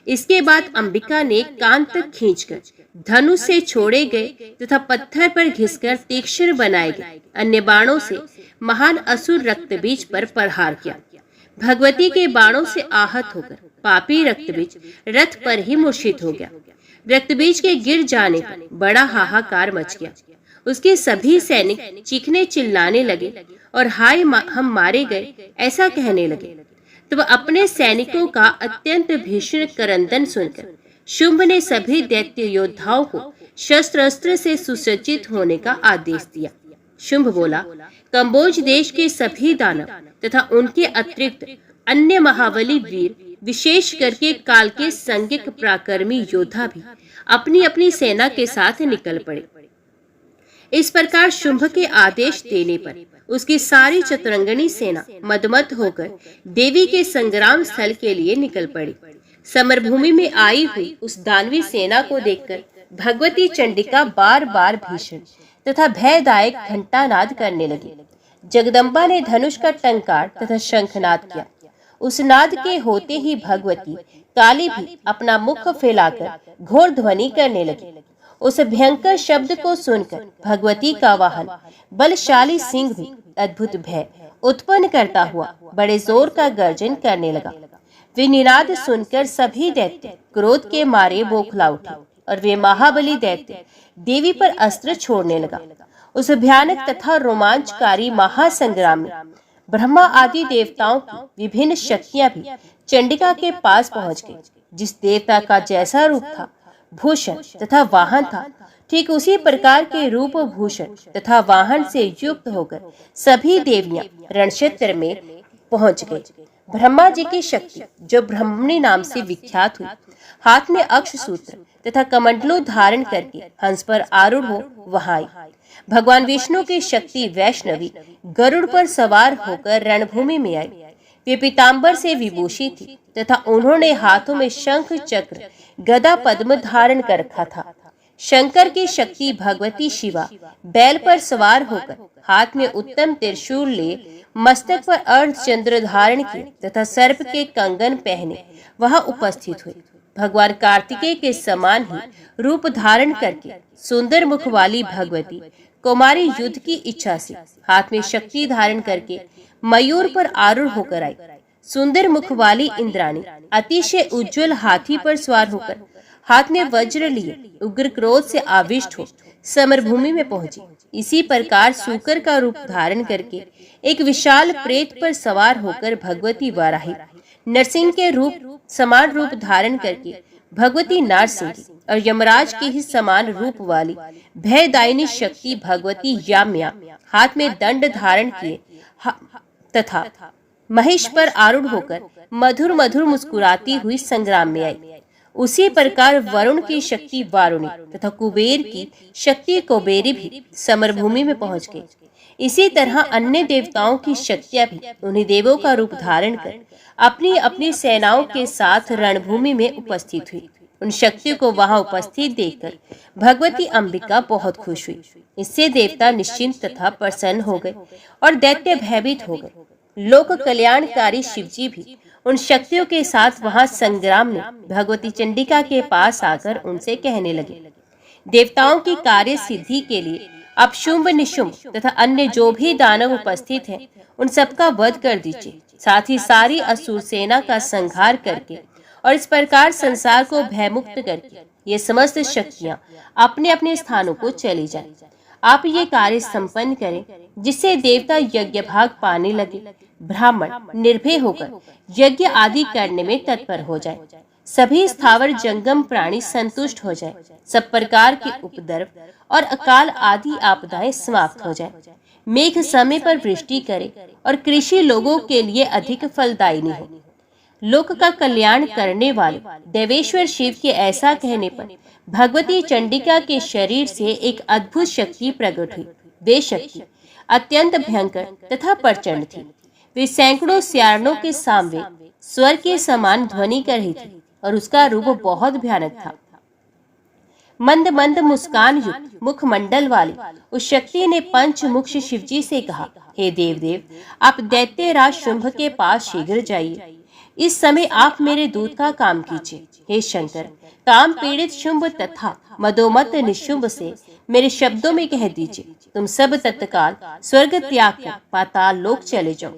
इसके बाद अंबिका ने कान तक खींचकर धनुष से छोड़े गए तथा पत्थर पर घिसकर तीक्ष्ण बनाए गए अन्य बाणों से महान असुर रक्तबीज पर प्रहार किया। भगवती के बाणों से आहत होकर पापी रक्तबीज रथ पर ही मूर्छित हो गया। रक्तबीज के गिर जाने पर बड़ा हाहाकार मच गया। उसके सभी सैनिक चीखने चिल्लाने लगे और हाय हम मारे गए ऐसा कहने लगे। तब अपने सैनिकों का अत्यंत भीषण करंदन सुनकर शुंभ ने सभी दैत्य योद्धाओं को शस्त्र अस्त्र से सुसज्जित होने का आदेश दिया। शुंभ बोला, कंबोज देश के सभी दानव तथा उनके अतिरिक्त अन्य महाबली वीर, विशेष करके काल के संज्ञक पराक्रमी योद्धा भी अपनी अपनी सेना के साथ निकल पड़े। इस प्रकार शुंभ के आदेश देने पर उसकी सारी चतुरंगनी सेना मदमत होकर देवी के संग्राम स्थल के लिए निकल पड़ी। समरभूमि में आई हुई उस दानवी सेना को देखकर भगवती चंडिका बार बार भीषण तथा भयदायक घंटानाद करने लगी। जगदम्बा ने धनुष का टंकार तथा शंखनाद किया। उस नाद के होते ही भगवती काली भी अपना मुख फैलाकर घोर ध्वनि करने लगी। उस भयंकर शब्द को सुनकर भगवती का वाहन बलशाली सिंह भी अद्भुत भय उत्पन्न करता हुआ बड़े जोर का गर्जन करने लगा। वे निनाद सुनकर सभी दैत्य क्रोध के मारे बौखला उठे और वे महाबली दैत्य देवी पर अस्त्र छोड़ने लगा। उस भयानक तथा रोमांचकारी महासंग्राम में ब्रह्मा आदि देवताओं की विभिन्न शक्तियां भी चंडिका के पास पहुंच गई। जिस देवता का जैसा रूप था, भूषण तथा वाहन था, ठीक उसी प्रकार के रूप, भूषण तथा वाहन से युक्त होकर सभी देवियां रणक्षेत्र में पहुंच गई। ब्रह्मा जी की शक्ति, जो ब्रह्मणी नाम से विख्यात हुई, हाथ में अक्ष सूत्र तथा कमंडलू धारण करके हंस पर आरूढ़ हो वहां आई। भगवान विष्णु की शक्ति वैष्णवी गरुड़ पर सवार होकर रणभूमि में आई। वे पीताम्बर से विभूषित थी तथा उन्होंने हाथों में शंख, चक्र, गदा, पद्म धारण कर रखा था। शंकर की शक्ति भगवती शिवा बैल पर सवार होकर हाथ में उत्तम त्रिशूल लिए, मस्तक पर अर्धचंद्र धारण किए तथा सर्प के कंगन पहने वहां उपस्थित हुए। भगवान कार्तिकेय के समान ही रूप धारण करके सुंदर मुख वाली भगवती कुमारी युद्ध की इच्छा से हाथ में शक्ति धारण करके मयूर पर आरूढ़ होकर आई। सुंदर मुख वाली इंद्राणी अतिशय उज्जवल हाथी पर सवार होकर हाथ में वज्र लिए उग्र क्रोध से आविष्ट हो समरभूमि में पहुंची। इसी प्रकार सूकर का रूप धारण करके एक विशाल प्रेत पर सवार होकर भगवती वाराही, नरसिंह के रूप समान रूप धारण करके भगवती नारसिंही और यमराज के ही समान रूप वाली भयदायिनी शक्ति भगवती याम्या हाथ में दंड धारण किए तथा महिष पर आरूढ़ होकर मधुर मधुर मुस्कुराती हुई संग्राम में आई। उसी प्रकार वरुण की शक्ति वारुणी तथा कुबेर की शक्ति कुबेरी भी समरभूमि में पहुंच गई। इसी तरह अन्य देवताओं की शक्तियां भी उन्हीं देवों का रूप धारण कर अपनी अपनी सेनाओं के साथ रणभूमि में उपस्थित हुई। उन शक्तियों को वहां उपस्थित देखकर भगवती अंबिका बहुत खुश हुई। इससे देवता निश्चिंत तथा प्रसन्न हो गए और दैत्य भयभीत हो गए। लोक कल्याणकारी शिवजी भी उन शक्तियों के साथ वहां संग्राम में भगवती चंडिका के पास आकर उनसे कहने लगे, देवताओं की कार्य सिद्धि के लिए आप शुंभ निशुंभ तथा अन्य जो भी दानव उपस्थित हैं उन सबका वध कर दीजिए। साथ ही सारी असुर सेना का संहार करके और इस प्रकार संसार को भयमुक्त करके ये समस्त शक्तियां अपने अपने स्थानों को चली जाएं। आप ये कार्य संपन्न करें जिससे देवता यज्ञ भाग पाने लगे, ब्राह्मण निर्भय होकर यज्ञ आदि करने में तत्पर हो जाए, सभी स्थावर जंगम प्राणी संतुष्ट हो जाए, सब प्रकार के उपद्रव और अकाल आदि आपदाएं समाप्त हो जाए, मेघ समय पर वृष्टि करे और कृषि लोगों के लिए अधिक फलदायिनी हो। लोक का कल्याण करने वाले देवेश्वर शिव के ऐसा कहने पर भगवती चंडिका के शरीर से एक अद्भुत शक्ति प्रकट हुई। वे शक्ति अत्यंत भयंकर तथा प्रचंड थी। वे सैकड़ों स्यारणों के सामने स्वर के समान ध्वनि कर रही थी और उसका रूप बहुत भयानक था। मंद मंद मुस्कान युक्त मुखमंडल वाली उस शक्ति ने पंचमुख शिवजी से कहा, हे देवदेव, आप दैत्यराज शुंभ के पास शीघ्र जाइए। इस समय आप मेरे दूत का काम कीजिए। हे शंकर, काम पीड़ित शुंभ तथा मदोमत निशुंभ से मेरे शब्दों में कह दीजिए, तुम सब तत्काल स्वर्ग त्याग कर पाताल लोक चले जाओ,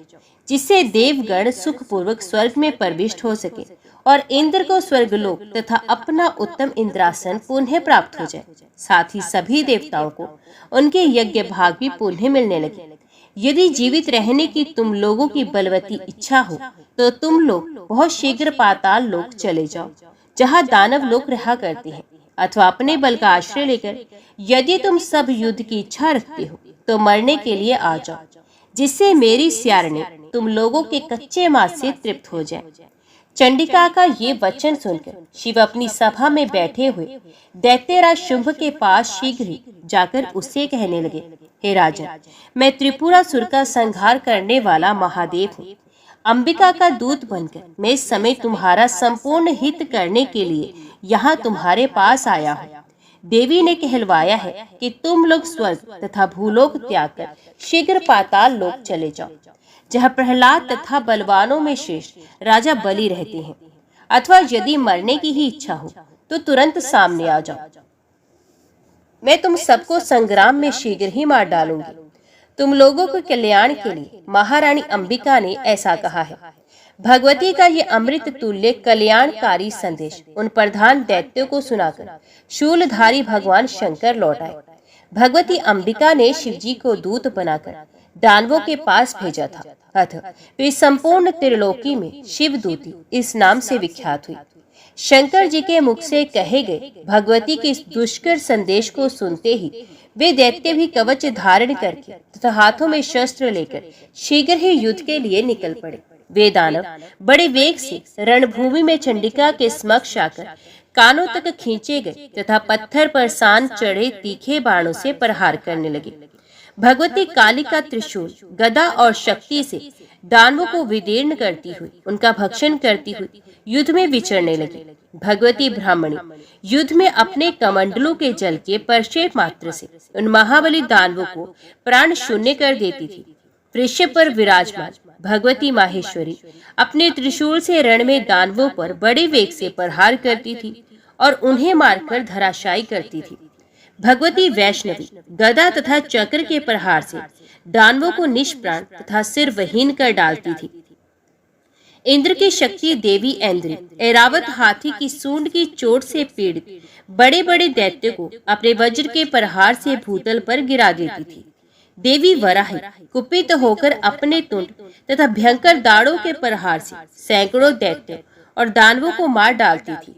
जिससे देवगण सुखपूर्वक स्वर्ग में प्रविष्ट हो सके और इंद्र को स्वर्गलोक तथा अपना उत्तम इंद्रासन पुनः प्राप्त हो जाए। साथ ही सभी देवताओं को उनके यज्ञ भाग भी पुनः मिलने लगे। यदि जीवित रहने की तुम लोगों की बलवती इच्छा हो तो तुम लोग बहुत शीघ्र पाताल लोक चले जाओ, जहाँ दानव लोग रहा करते हैं, अथवा अपने बल का आश्रय लेकर यदि तुम सब युद्ध की इच्छा रखते हो तो मरने के लिए आ जाओ, जिससे मेरी स्यारणी तुम लोगों के कच्चे मांस से तृप्त हो जाए। चंडिका का ये वचन सुनकर शिव अपनी सभा में बैठे हुए दैत्यराज शुंभ के पास शीघ्र ही जाकर उससे कहने लगे, हे राजन, मैं त्रिपुरासुर का संहार करने वाला महादेव हूँ। अंबिका का दूत बनकर मैं इस समय तुम्हारा संपूर्ण हित करने के लिए यहाँ तुम्हारे पास आया हूँ। देवी ने कहलवाया है कि तुम लोग स्वर्ग तथा भूलोक त्याग कर शीघ्र पाताल लोक चले जाओ, जहाँ प्रहलाद तथा बलवानों में श्रेष्ठ राजा बलि रहते हैं, अथवा यदि मरने की ही इच्छा हो तो तुरंत सामने आ जाओ। मैं तुम सबको संग्राम में शीघ्र ही मार डालूंगी। तुम लोगों के कल्याण के लिए महारानी अंबिका ने ऐसा कहा है। भगवती का ये अमृत तुल्य कल्याणकारी संदेश उन प्रधान दैत्यों को सुनाकर शूलधारी भगवान शंकर लौट आए। भगवती अंबिका ने शिवजी को दूत बनाकर दानवों के पास भेजा था, अतः वे संपूर्ण त्रिलोकी में शिवदूती इस नाम से विख्यात हुई। शंकर जी के मुख से कहे गए भगवती के इस दुष्कर संदेश को सुनते ही वे दैत्य भी कवच धारण करके तथा हाथों में शस्त्र लेकर शीघ्र ही युद्ध के लिए निकल पड़े। वे दानव बड़े वेग से रणभूमि में चंडिका के समक्ष आकर कानों तक खींचे गए तथा पत्थर पर सान चढ़े तीखे बाणों से प्रहार करने लगे। भगवती काली का त्रिशूल, गदा और शक्ति से दानवों को विदीर्ण करती हुई, उनका भक्षण करती हुई युद्ध में विचरने लगी। भगवती ब्राह्मणी युद्ध में अपने कमंडलों के जल के प्रक्षेप मात्र से उन महाबली दानवों को प्राण शून्य कर देती थी। वृषभ पर विराजमान भगवती माहेश्वरी अपने त्रिशूल से रण में दानवों पर बड़े वेग से प्रहार करती थी और उन्हें मारकर धराशायी करती थी। भगवती वैष्णवी गदा तथा चक्र के प्रहार से दानवों को निष्प्राण तथा सिर वहीन कर डालती थी। इंद्र की शक्ति देवी ऐन्द्री ऐरावत हाथी की सूंड की चोट से पीड़ित बड़े बड़े दैत्य को अपने वज्र के प्रहार से भूतल पर गिरा देती थी। देवी वराही कुपित होकर अपने तुंड तथा भयंकर दाढ़ों के प्रहार से सैकड़ों दैत्य और दानवों को मार डालती थी।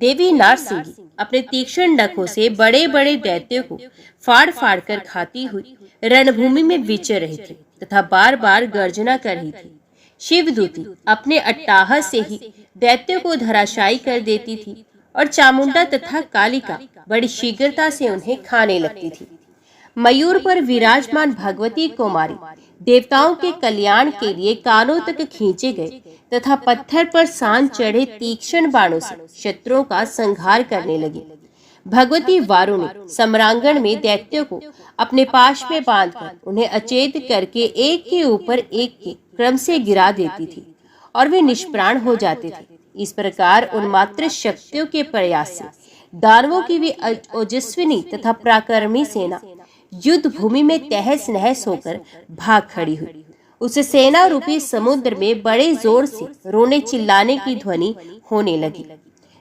देवी नारसिंगी अपने तीक्ष्ण नखों से बड़े बड़े दैत्यों को फाड़ फाड़ कर खाती हुई रणभूमि में विचर रही थी तथा बार बार गर्जना कर रही थी। शिवदूती अपने अट्टाहस से ही दैत्यों को धराशायी कर देती थी और चामुंडा तथा कालिका बड़ी शीघ्रता से उन्हें खाने लगती थी। मयूर पर विराजमान भगवती कुमारी देवताओं के कल्याण के लिए कानों तक खींचे गए तथा पत्थर पर सान चढ़े तीक्ष्ण बाणों से शत्रुओं का संहार करने लगी। भगवती वारुणी सम्रांगण में दैत्यों को अपने पाश में बांधकर उन्हें अचेत करके एक के ऊपर एक के क्रम से गिरा देती थी और वे निष्प्राण हो जाते थे। इस प्रकार उन्मात्र शक्तियों के प्रयास से दानवों की भी ओजस्विनी तथा पराक्रमी सेना युद्ध भूमि में तहस नहस होकर भाग खड़ी हुई। उस सेना रूपी समुद्र में बड़े जोर से रोने चिल्लाने की ध्वनि होने लगी।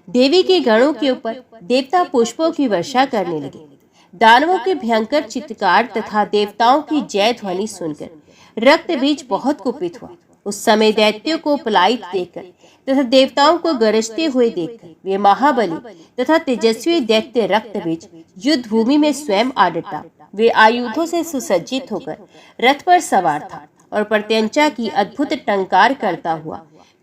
देवी के गणों के ऊपर देवता पुष्पों की वर्षा करने लगे। दानवों के भयंकर चित्कार तथा देवताओं की जय ध्वनि सुनकर रक्तबीज बहुत कुपित हुआ। उस समय दैत्यों को पलायित देखकर तथा देवताओं को गरजते हुए देखकर वे महाबली तथा तेजस्वी दैत्य रक्तबीज युद्ध भूमि में स्वयं आ डटा। वे आयुधों से सुसज्जित होकर रथ पर सवार था और प्रत्यंचा की अद्भुत टंकार करता हुआ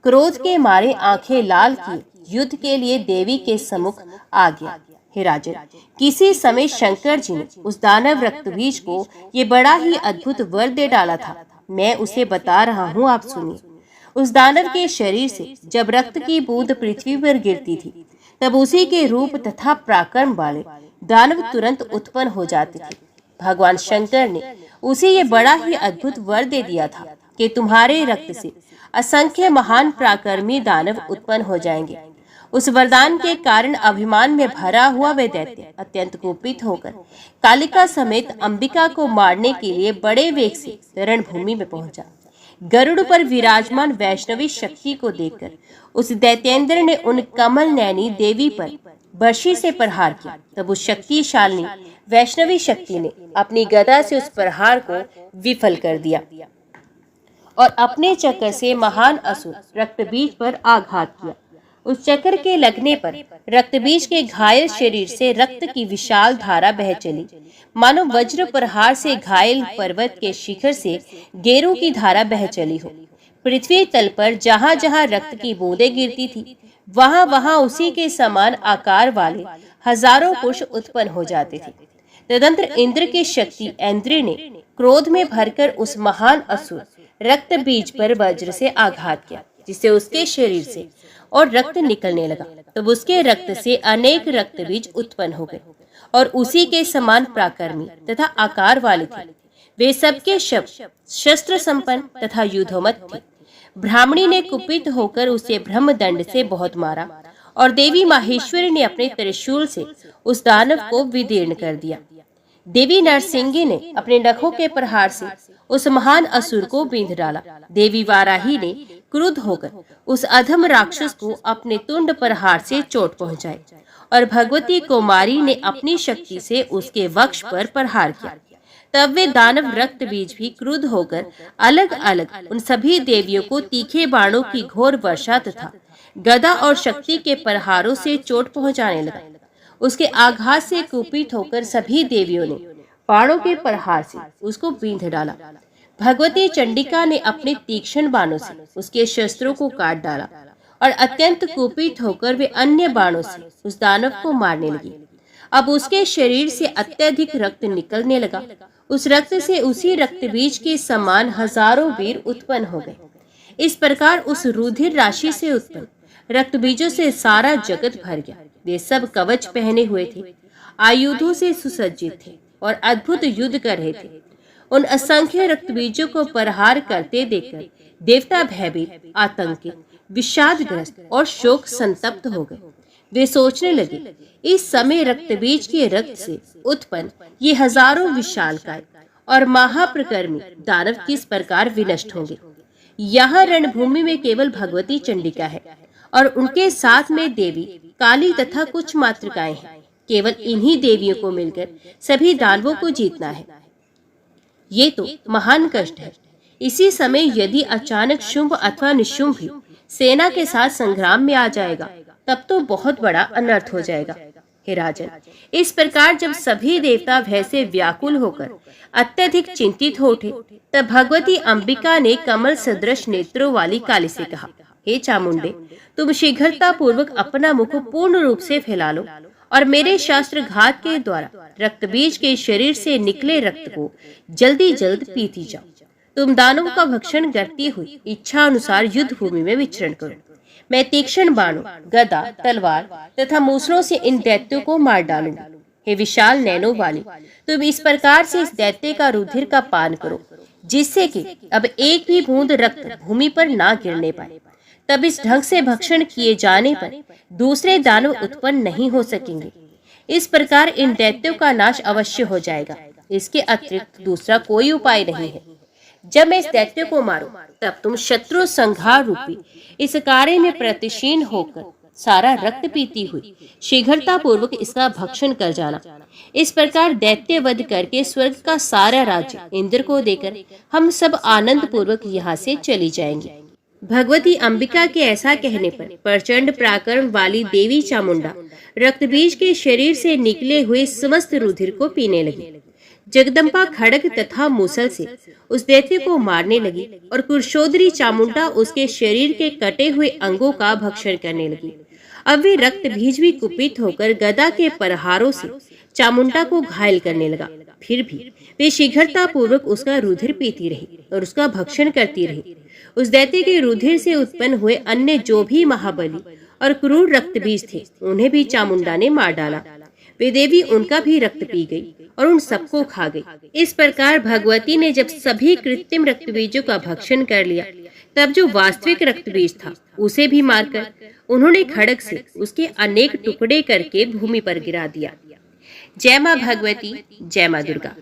क्रोध के मारे आंखें लाल किए युद्ध के लिए देवी के सम्मुख आ गया। हे राजन, किसी समय शंकर जी ने उस दानव रक्तबीज को ये बड़ा ही अद्भुत वर दे डाला था। मैं उसे बता रहा हूँ, आप सुनिए। उस दानव के शरीर से जब रक्त की बूंद पृथ्वी पर गिरती थी तब उसी के रूप तथा पराक्रम वाले दानव तुरंत उत्पन्न हो जाते थे। भगवान शंकर ने उसे ये बड़ा ही अद्भुत वर दे दिया था कि तुम्हारे रक्त से असंख्य महान पराक्रमी दानव उत्पन्न हो जाएंगे। उस वरदान के कारण अभिमान में भरा हुआ वह दैत्य अत्यंत कुपित होकर कालिका समेत अंबिका को मारने के लिए बड़े वेग से रणभूमि में पहुंचा। गरुड़ पर विराजमान वैष्णवी शक्ति को देखकर उस दैत्येंद्र ने उन कमल नैनी देवी पर बर्शी से प्रहार किया। तब उस शक्तिशाली वैष्णवी शक्ति ने अपनी गदा से उस प्रहार को विफल कर दिया और अपने चक्र से महान असुर रक्तबीज पर आघात किया। उस चक्र के लगने पर रक्तबीज के घायल शरीर से रक्त की विशाल धारा बह चली, मानो वज्र प्रहार से घायल पर्वत के शिखर से गेरू की धारा बह चली हो। पृथ्वी तल पर जहाँ जहाँ रक्त की बूंदें गिरती थी वहाँ वहाँ उसी के समान आकार वाले हजारों कुश उत्पन्न हो जाते थे। तदंतर इंद्र की शक्ति ऐन्द्री ने क्रोध में भरकर उस महान असुर रक्त बीज पर वज्र से आघात किया, जिससे उसके शरीर से और रक्त निकलने लगा। तब उसके रक्त से अनेक रक्त बीज उत्पन्न हो गए और उसी के समान पराक्रमी तथा आकार वाले थे। वे सबके शब्द शस्त्र संपन्न तथा युद्धोमत थे। ब्राह्मणी ने कुपित होकर उसे ब्रह्मदंड से बहुत मारा और देवी माहेश्वरी ने अपने त्रिशूल से उस दानव को विदीर्ण कर दिया। देवी नरसिंगी ने अपने नखों के प्रहार से उस महान असुर को बींध डाला। देवी वाराही ने क्रुद्ध होकर उस अधम राक्षस को अपने तुंड प्रहार से चोट पहुंचाई और भगवती कुमारी ने अपनी शक्ति से उसके वक्ष पर प्रहार किया। तब वे दानव रक्त बीज भी क्रुद्ध होकर अलग अलग उन सभी देवियों को तीखे बाणों की घोर वर्षा तथा गदा और शक्ति के प्रहारों से चोट पहुंचाने लगा। उसके आघात से कुपित होकर सभी देवियों ने बाणों के प्रहार से उसको बींध डाला। भगवती चंडिका ने अपने तीक्ष्ण बाणों से उसके शस्त्रों को काट डाला और अत्यंत कुपित होकर वे अन्य बाणों से उस दानव को मारने लगी। अब उसके शरीर से अत्यधिक रक्त निकलने लगा। उस रक्त से उसी रक्तबीज के समान हजारों वीर उत्पन्न हो गए। इस प्रकार उस रुधिर राशि से उत्पन्न रक्तबीजों से सारा जगत भर गया। वे सब कवच पहने हुए थे, आयुधों से सुसज्जित थे और अद्भुत युद्ध कर रहे थे। उन असंख्य रक्तबीजों को प्रहार करते देखकर देवता भयभीत, आतंकित, विषादग्रस्त और शोक संतप्त हो गए। वे सोचने लगे, इस समय रक्तबीज के रक्त से उत्पन्न ये हजारों विशालकाय और महाप्रकर्मी दानव किस प्रकार विनष्ट होंगे। यहाँ रणभूमि में केवल भगवती चंडिका है और उनके साथ में देवी काली तथा कुछ मातृकाएं हैं। केवल इन्हीं देवियों को मिलकर सभी दानवों को जीतना है। ये तो महान कष्ट है। इसी समय यदि अचानक शुंभ अथवा निशुंभ भी सेना के साथ संग्राम में आ जाएगा तब तो बहुत बड़ा अनर्थ हो जाएगा। हे राजन, इस प्रकार जब सभी देवता भय से व्याकुल होकर अत्यधिक चिंतित हो उठे तब भगवती अंबिका ने कमल सदृश नेत्रों वाली काली से कहा, हे चामुंडे, तुम शीघ्रता पूर्वक अपना मुख पूर्ण रूप से फैला लो और मेरे शास्त्र घात के द्वारा रक्तबीज के शरीर से निकले रक्त को जल्दी जल्द पीती जाओ। तुम दानवों का भक्षण करती हुई इच्छा अनुसार युद्ध भूमि में विचरण करो। मैं तीक्ष्ण बाणों, गदा, तलवार तथा मूसलों से इन दैत्यों को मार डालूंगा। हे विशाल नैनों वाली, तुम इस प्रकार से इस दैत्य का रुधिर का पान करो, जिससे कि अब एक भी बूंद रक्त भूमि पर ना गिरने पाए। तब इस ढंग से भक्षण किए जाने पर दूसरे दानव उत्पन्न नहीं हो सकेंगे। इस प्रकार इन दैत्यों का नाश अवश्य हो जाएगा। इसके अतिरिक्त दूसरा कोई उपाय नहीं है। जब मैं इस दैत्य को मारूं, तब तुम शत्रु संहार रूपी इस कार्य में प्रतिशीन होकर सारा रक्त पीती हुई शीघ्रता पूर्वक इसका भक्षण कर जाना। इस प्रकार दैत्य वध करके स्वर्ग का सारा राज्य इंद्र को देकर हम सब आनंद पूर्वक यहाँ से चली जाएंगे। भगवती अंबिका के ऐसा कहने पर प्रचंड पराक्रम वाली देवी चामुंडा रक्तबीज के शरीर से निकले हुए समस्त रुधिर को पीने लगी। जगदम्बा खड़ग तथा मूसल से उस दैत्य को मारने लगी और कुरशोदरी चामुंडा उसके शरीर के कटे हुए अंगों का भक्षण करने लगी। अब वे रक्तबीज भी कुपित होकर गदा के प्रहारों से चामुंडा को घायल करने लगा। फिर भी वे शीघ्रता पूर्वक उसका रुधिर पीती रही और उसका भक्षण करती रही। उस दैत्य के रुधिर से उत्पन्न हुए अन्य जो भी महाबली और क्रूर रक्तबीज थे, उन्हें भी चामुंडा ने मार डाला। वे देवी उनका भी रक्त पी गई और उन सबको खा गई। इस प्रकार भगवती ने जब सभी कृत्रिम रक्तबीजों का भक्षण कर लिया, तब जो वास्तविक रक्तबीज था उसे भी मारकर उन्होंने खड़ग से उसके अनेक टुकड़े करके भूमि पर गिरा दिया। जय मां भगवती, जय मां दुर्गा।